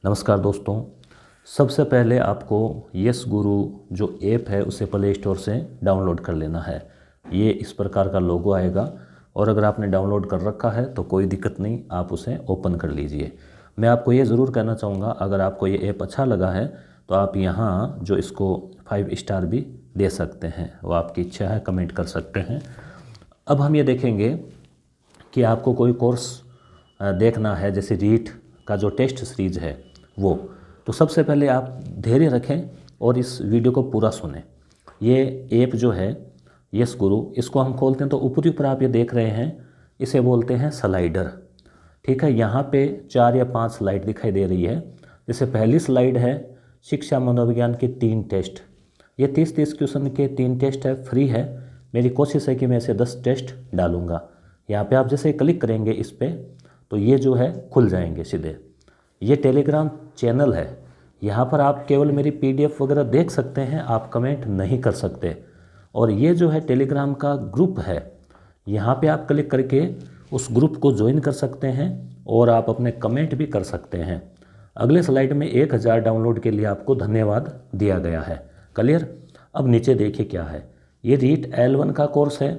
नमस्कार दोस्तों। सबसे पहले आपको यस गुरु जो ऐप है उसे प्ले स्टोर से डाउनलोड कर लेना है। ये इस प्रकार का लोगो आएगा और अगर आपने डाउनलोड कर रखा है तो कोई दिक्कत नहीं, आप उसे ओपन कर लीजिए। मैं आपको ये ज़रूर कहना चाहूँगा, अगर आपको ये ऐप अच्छा लगा है तो आप यहाँ जो इसको 5 स्टार भी दे सकते हैं, वो आपकी इच्छा है, कमेंट कर सकते हैं। अब हम ये देखेंगे कि आपको कोई कोर्स देखना है, जैसे रीट का जो टेस्ट सीरीज है वो, तो सबसे पहले आप धैर्य रखें और इस वीडियो को पूरा सुनें। ये ऐप जो है यस गुरु, इसको हम खोलते हैं तो ऊपरी ऊपर आप ये देख रहे हैं, इसे बोलते हैं स्लाइडर। ठीक है, यहाँ पे 4 या 5 स्लाइड दिखाई दे रही है। जैसे पहली स्लाइड है शिक्षा मनोविज्ञान के 3 टेस्ट। ये 30-30 क्वेश्चन के 3 टेस्ट है, फ्री है। मेरी कोशिश है कि मैं इसे 10 टेस्ट डालूँगा। यहाँ पे आप जैसे क्लिक करेंगे इस पर तो ये जो है खुल जाएंगे सीधे। ये टेलीग्राम चैनल है, यहाँ पर आप केवल मेरी पीडीएफ वगैरह देख सकते हैं, आप कमेंट नहीं कर सकते। और ये जो है टेलीग्राम का ग्रुप है, यहाँ पे आप क्लिक करके उस ग्रुप को ज्वाइन कर सकते हैं और आप अपने कमेंट भी कर सकते हैं। अगले स्लाइड में 1000 डाउनलोड के लिए आपको धन्यवाद दिया गया है। क्लियर। अब नीचे देखिए क्या है, ये रीट L1 का कोर्स है।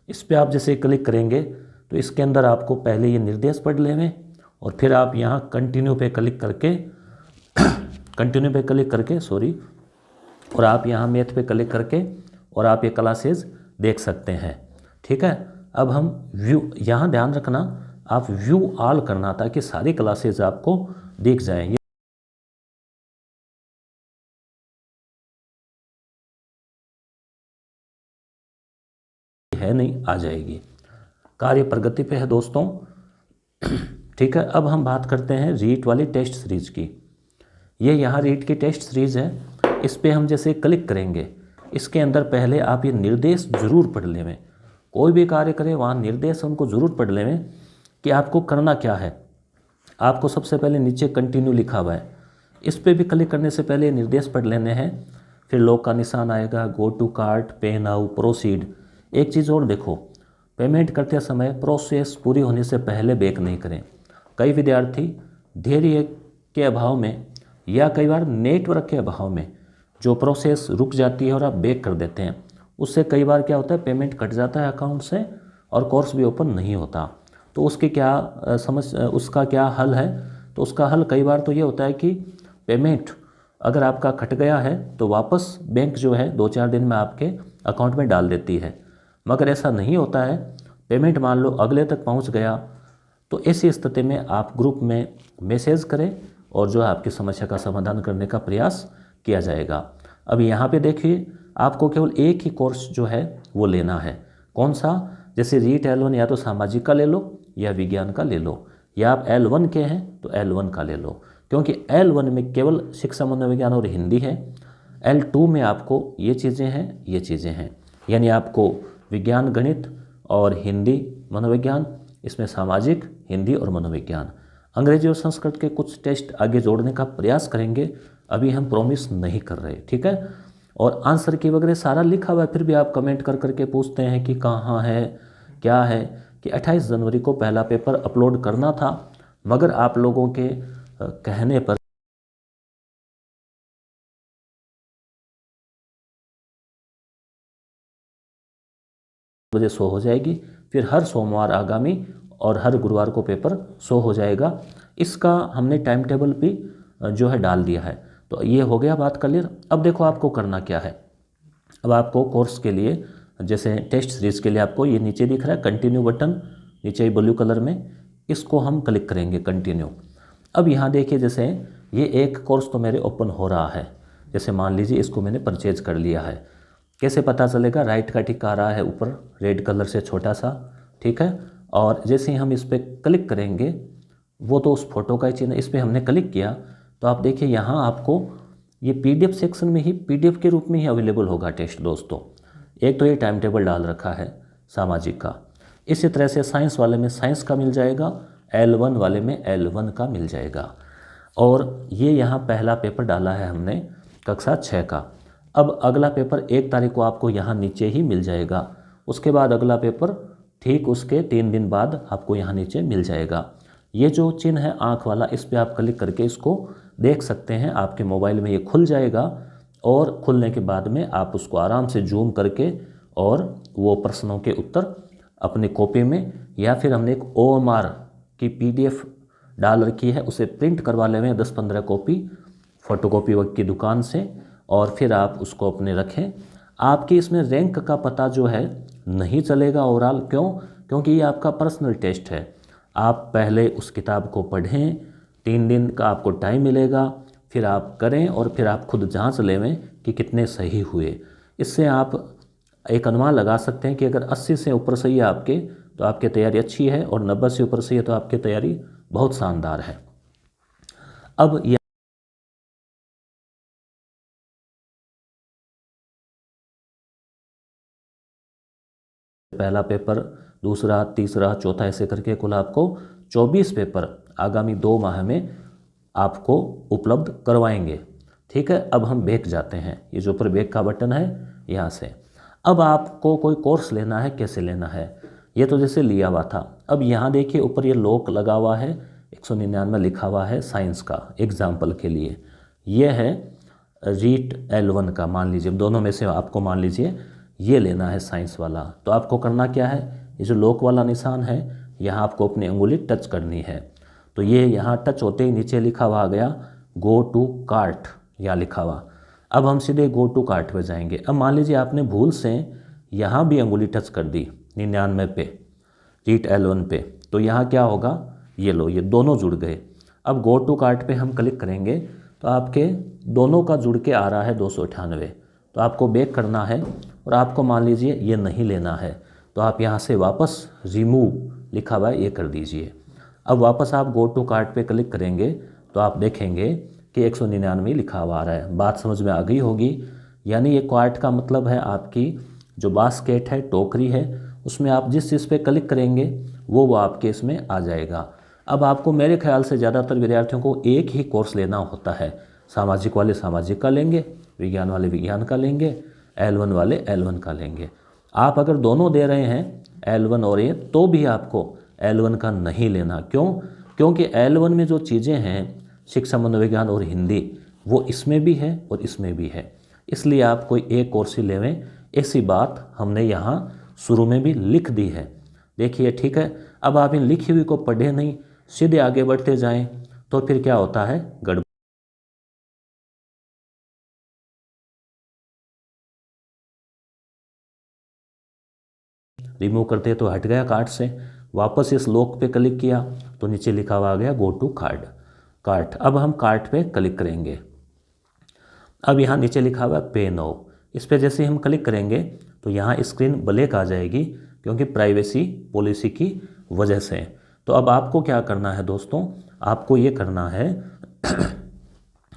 इस पर आप जैसे क्लिक करेंगे तो इसके अंदर आपको पहले ये निर्देश पढ़ लेंगे और फिर आप यहाँ कंटिन्यू पे क्लिक करके और आप यहाँ मैथ पे क्लिक करके और आप ये क्लासेस देख सकते हैं। ठीक है, अब हम व्यू, यहाँ ध्यान रखना आप व्यू ऑल करना ताकि सारी क्लासेस आपको दिख जाएं। है नहीं, आ जाएगी। कार्य प्रगति पे है दोस्तों। ठीक है, अब हम बात करते हैं रीट वाली टेस्ट सीरीज की। ये यहाँ रीट की टेस्ट सीरीज है, इस पे हम जैसे क्लिक करेंगे, इसके अंदर पहले आप ये निर्देश जरूर पढ़ लें। कोई भी कार्य करें वहाँ निर्देश उनको ज़रूर पढ़ लें कि आपको करना क्या है। आपको सबसे पहले नीचे कंटिन्यू लिखा हुआ है, इस पर भी क्लिक करने से पहले निर्देश पढ़ लेने हैं। फिर लॉक का निशान आएगा, गो टू कार्ट, पे नाउ, प्रोसीड। एक चीज़ और देखो, पेमेंट करते समय प्रोसेस पूरी होने से पहले बैक नहीं करें। कई विद्यार्थी धैर्य के अभाव में या कई बार नेटवर्क के अभाव में जो प्रोसेस रुक जाती है और आप बैक कर देते हैं, उससे कई बार क्या होता है, पेमेंट कट जाता है अकाउंट से और कोर्स भी ओपन नहीं होता। तो उसकी क्या उसका क्या हल है? तो उसका हल कई बार तो ये होता है कि पेमेंट अगर आपका कट गया है तो वापस बैंक जो है 2-4 दिन में आपके अकाउंट में डाल देती है। मगर ऐसा नहीं होता है, पेमेंट मान लो अगले तक पहुंच गया तो ऐसी स्थिति में आप ग्रुप में मैसेज करें और जो है आपकी समस्या का समाधान करने का प्रयास किया जाएगा। अब यहाँ पे देखिए, आपको केवल एक ही कोर्स जो है वो लेना है। कौन सा? जैसे रीट L1 या तो सामाजिक का ले लो या विज्ञान का ले लो, या आप L1 के हैं तो L1 का ले लो, क्योंकि L1 में केवल शिक्षा मनोविज्ञान और हिंदी है। L2 में आपको ये चीज़ें हैं, यानी आपको विज्ञान गणित और हिंदी मनोविज्ञान, इसमें सामाजिक, हिंदी और मनोविज्ञान। अंग्रेजी और संस्कृत के कुछ टेस्ट आगे जोड़ने का प्रयास करेंगे, अभी हम प्रॉमिस नहीं कर रहे। ठीक है, और आंसर की वगैरह सारा लिखा हुआ है, फिर भी आप कमेंट कर करके पूछते हैं कि कहाँ है, क्या है, कि 28 जनवरी को पहला पेपर अपलोड करना था, मगर आप लोगों के कहने पर बजे शो हो जाएगी। फिर हर सोमवार आगामी और हर गुरुवार को पेपर शो हो जाएगा। इसका हमने टाइम टेबल भी जो है डाल दिया है। तो ये हो गया बात क्लियर। अब देखो आपको करना क्या है। अब आपको कोर्स के लिए, जैसे टेस्ट सीरीज के लिए, आपको ये नीचे दिख रहा है कंटिन्यू बटन, नीचे ब्लू कलर में, इसको हम क्लिक करेंगे कंटिन्यू। अब यहाँ देखिए, जैसे ये एक कोर्स तो मेरे ओपन हो रहा है, जैसे मान लीजिए इसको मैंने परचेज कर लिया है। कैसे पता चलेगा? राइट का टिक आ रहा है ऊपर रेड कलर से छोटा सा। ठीक है, और जैसे ही हम इस पर क्लिक करेंगे, वो तो उस फोटो का ही चिन्ह, इस पर हमने क्लिक किया तो आप देखिए यहाँ आपको ये पीडीएफ सेक्शन में ही पीडीएफ के रूप में ही अवेलेबल होगा टेस्ट दोस्तों। एक तो ये टाइम टेबल डाल रखा है सामाजिक का, इसी तरह से साइंस वाले में साइंस का मिल जाएगा, L1 वाले में L1 का मिल जाएगा। और ये यहाँ पहला पेपर डाला है हमने कक्षा 6 का। अब अगला पेपर 1 तारीख को आपको यहाँ नीचे ही मिल जाएगा। उसके बाद अगला पेपर ठीक उसके 3 दिन बाद आपको यहाँ नीचे मिल जाएगा। ये जो चिन्ह है आँख वाला, इस पर आप क्लिक करके इसको देख सकते हैं, आपके मोबाइल में ये खुल जाएगा और खुलने के बाद में आप उसको आराम से जूम करके और वो प्रश्नों के उत्तर अपने कॉपी में, या फिर हमने एक OMR की PDF डाल रखी है, उसे प्रिंट करवा लें 10-15 कॉपी फोटोकॉपी की दुकान से, और फिर आप उसको अपने रखें। आपकी इसमें रैंक का पता जो है नहीं चलेगा ओवरऑल। क्यों? क्योंकि ये आपका पर्सनल टेस्ट है। आप पहले उस किताब को पढ़ें, 3 दिन का आपको टाइम मिलेगा, फिर आप करें और फिर आप खुद जांच लें कि कितने सही हुए। इससे आप एक अनुमान लगा सकते हैं कि अगर 80 से ऊपर सही है आपके, तो आपकी तैयारी अच्छी है, और 90 से ऊपर सही है तो आपकी तैयारी बहुत शानदार है। अब पहला पेपर, दूसरा, तीसरा, चौथा, ऐसे करके कुल आपको 24 पेपर आगामी 2 माह में आपको उपलब्ध करवाएंगे। ठीक है, अब हम बैक जाते हैं। ये जो ऊपर बैक का बटन है, यहाँ से अब आपको कोई कोर्स लेना है, कैसे लेना है, ये तो जैसे लिया हुआ था। अब यहाँ देखिए ऊपर ये लॉक लगा हुआ है, 199 लिखा हुआ है साइंस का, एग्जाम्पल के लिए। ये है रीट L1 का, मान लीजिए दोनों में से आपको मान लीजिए ये लेना है साइंस वाला। तो आपको करना क्या है, ये जो लॉक वाला निशान है, यहाँ आपको अपनी उंगली टच करनी है। तो ये यहाँ टच होते ही नीचे लिखा हुआ आ गया गो टू कार्ट, यहाँ लिखा हुआ। अब हम सीधे गो टू कार्ट पे जाएंगे। अब मान लीजिए आपने भूल से यहाँ भी उंगली टच कर दी 99 पे, रीट L1 पे, तो यहाँ क्या होगा, ये लो, ये दोनों जुड़ गए। अब गो टू कार्ट पे हम क्लिक करेंगे तो आपके दोनों का जुड़ के आ रहा है 298। तो आपको बैक करना है, और आपको मान लीजिए ये नहीं लेना है, तो आप यहाँ से वापस रिमूव लिखा हुआ है ये कर दीजिए। अब वापस आप गो टू कार्ट पे क्लिक करेंगे तो आप देखेंगे कि 199 लिखा हुआ आ रहा है। बात समझ में आ गई होगी। यानी ये कार्ट का मतलब है आपकी जो बास्केट है, टोकरी है, उसमें आप जिस चीज़ पे क्लिक करेंगे वो आपके इसमें आ जाएगा। अब आपको मेरे ख्याल से ज़्यादातर विद्यार्थियों को एक ही कोर्स लेना होता है। सामाजिक वाले सामाजिक का लेंगे, विज्ञान वाले विज्ञान का लेंगे, L1 वाले L1 का लेंगे। आप अगर दोनों दे रहे हैं L1 और ये, तो भी आपको L1 का नहीं लेना। क्यों? क्योंकि L1 में जो चीज़ें हैं, शिक्षा मनोविज्ञान और हिंदी, वो इसमें भी है और इसमें भी है। इसलिए आप कोई एक कोर्स ही लेवें। ऐसी बात हमने यहाँ शुरू में भी लिख दी है, देखिए। ठीक है, अब आप इन लिखी हुई को पढ़े नहीं, सीधे आगे बढ़ते जाएं तो फिर क्या होता है, गड़बड़। रिमूव करते तो हट गया कार्ट से, वापस इस लॉक पे क्लिक किया तो नीचे लिखा हुआ आ गया गो टू कार्ट। अब हम कार्ट पे क्लिक करेंगे। अब यहाँ नीचे लिखा हुआ पे नाउ, इस पर जैसे हम क्लिक करेंगे तो यहाँ स्क्रीन ब्लैक आ जाएगी, क्योंकि प्राइवेसी पॉलिसी की वजह से। तो अब आपको क्या करना है दोस्तों, आपको ये करना है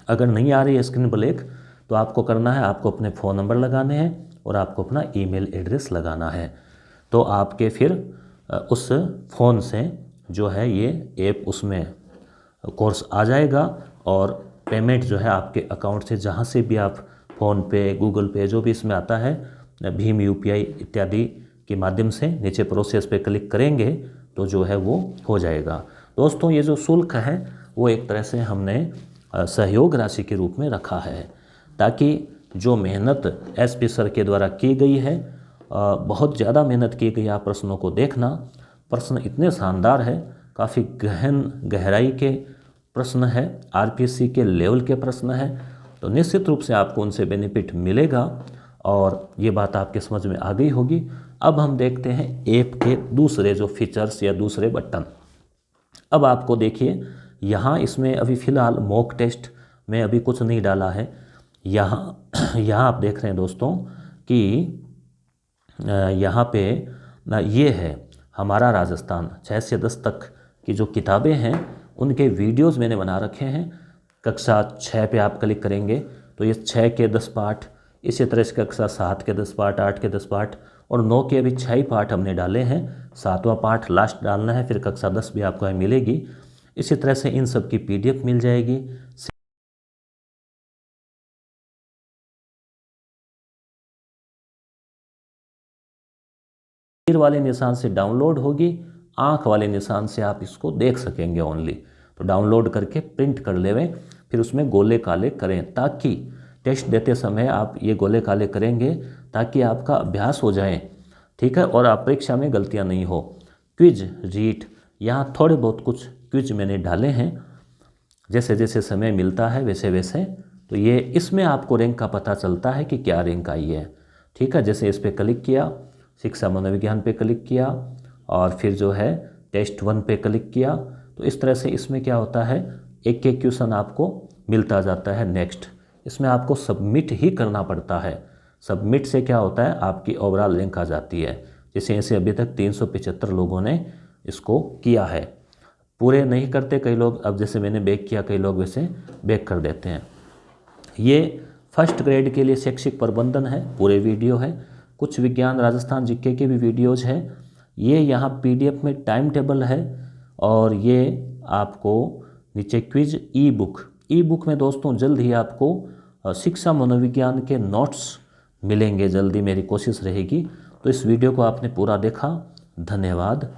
अगर नहीं आ रही है स्क्रीन ब्लैक, तो आपको करना है, आपको अपने फ़ोन नंबर लगाने हैं और आपको अपना ईमेल एड्रेस लगाना है। तो आपके फिर उस फ़ोन से जो है ये ऐप, उसमें कोर्स आ जाएगा, और पेमेंट जो है आपके अकाउंट से, जहाँ से भी आप फ़ोन पे, गूगल पे, जो भी इसमें आता है, भीम UPI इत्यादि के माध्यम से नीचे प्रोसेस पे क्लिक करेंगे तो जो है वो हो जाएगा। दोस्तों, ये जो शुल्क है वो एक तरह से हमने सहयोग राशि के रूप में रखा है, ताकि जो मेहनत SP सर के द्वारा की गई है, बहुत ज़्यादा मेहनत की गई। आप प्रश्नों को देखना, प्रश्न इतने शानदार है, काफ़ी गहराई के प्रश्न है, RPSC के लेवल के प्रश्न है, तो निश्चित रूप से आपको उनसे बेनिफिट मिलेगा, और ये बात आपके समझ में आ गई होगी। अब हम देखते हैं ऐप के दूसरे जो फीचर्स या दूसरे बटन। अब आपको देखिए, यहाँ इसमें अभी फ़िलहाल मॉक टेस्ट में अभी कुछ नहीं डाला है। यहाँ आप देख रहे हैं दोस्तों कि यहाँ पे ये है हमारा राजस्थान 6 से 10 तक की जो किताबें हैं, उनके वीडियोस मैंने बना रखे हैं। कक्षा 6 पे आप क्लिक करेंगे तो ये 6 के 10 पाठ, इसी तरह से कक्षा 7 के 10 पाठ, 8 के 10 पाठ और 9 के अभी 6 पाठ हमने डाले हैं। 7वां पाठ लास्ट डालना है, फिर कक्षा 10 भी आपको मिलेगी। इसी तरह से इन सब की PDF मिल जाएगी। तीर वाले निशान से डाउनलोड होगी, आँख वाले निशान से आप इसको देख सकेंगे ओनली। तो डाउनलोड करके प्रिंट कर लेवें, फिर उसमें गोले काले करें, ताकि टेस्ट देते समय आप ये गोले काले करेंगे ताकि आपका अभ्यास हो जाए, ठीक है, और आप परीक्षा में गलतियां नहीं हो। क्विज रीट, यहाँ थोड़े बहुत कुछ क्विज मैंने डाले हैं, जैसे जैसे समय मिलता है वैसे वैसे, तो ये इसमें आपको रैंक का पता चलता है कि क्या रैंक आई है, ठीक है। जैसे इस पर क्लिक किया, शिक्षा मनोविज्ञान पे क्लिक किया, और फिर जो है टेस्ट 1 पे क्लिक किया, तो इस तरह से इसमें क्या होता है, एक एक क्वेश्चन आपको मिलता जाता है। नेक्स्ट, इसमें आपको सबमिट ही करना पड़ता है। सबमिट से क्या होता है, आपकी ओवरऑल रैंक आ जाती है। जैसे ऐसे अभी तक 375 लोगों ने इसको किया है। पूरे नहीं करते कई लोग, अब जैसे मैंने बैक किया, कई लोग वैसे बैक कर देते हैं। ये फर्स्ट ग्रेड के लिए शैक्षिक प्रबंधन है, पूरे वीडियो है। कुछ विज्ञान राजस्थान जीके के भी वीडियोज हैं। ये यहाँ PDF में टाइम टेबल है, और ये आपको नीचे क्विज ई बुक में दोस्तों जल्द ही आपको शिक्षा मनोविज्ञान के नोट्स मिलेंगे, जल्दी मेरी कोशिश रहेगी। तो इस वीडियो को आपने पूरा देखा, धन्यवाद।